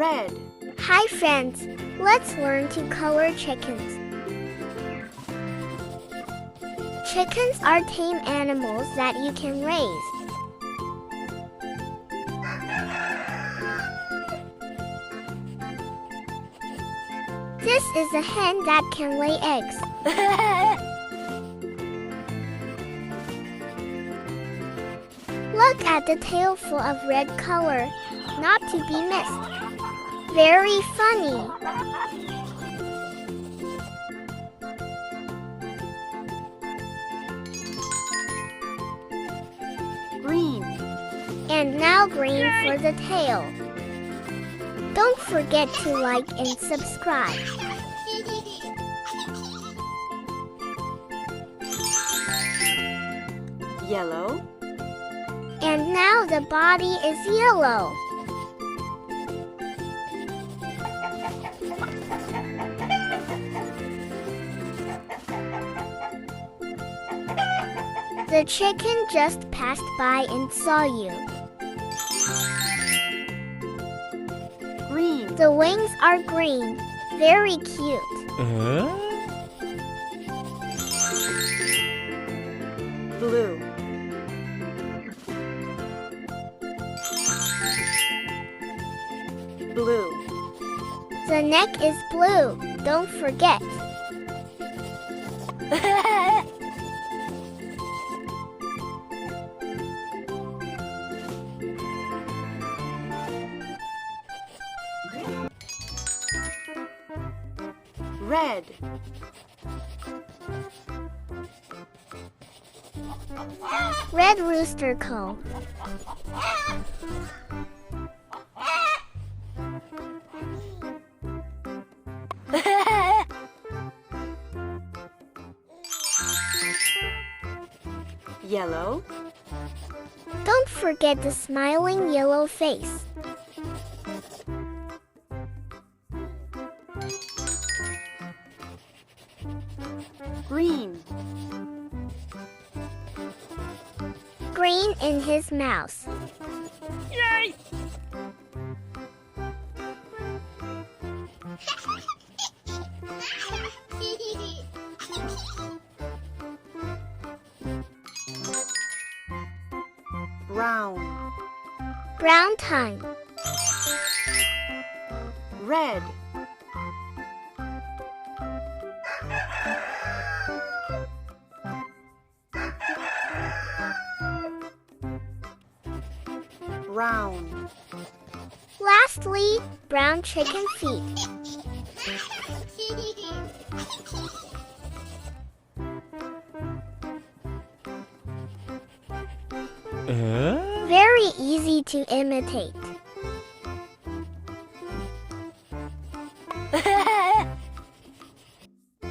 Red. Hi friends, let's learn to color chickens. Chickens are tame animals that you can raise. This is a hen that can lay eggs. Look at the tail full of red color, not to be missed. Very funny. Green. And now green for the tail. Don't forget to like and subscribe. Yellow. And now the body is yellow. The chicken just passed by and saw you. Green. The wings are green. Very cute. Blue. Blue. The neck is blue. Don't forget. Red. Red rooster comb. Yellow. Don't forget the smiling yellow face. Green. Green in his mouth. Yay! Brown. Brown tongue. Red. Brown. Lastly, brown chicken feet. Very easy to imitate.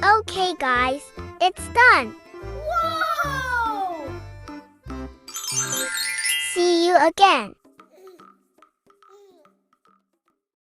Okay guys, it's done. Whoa! See you again.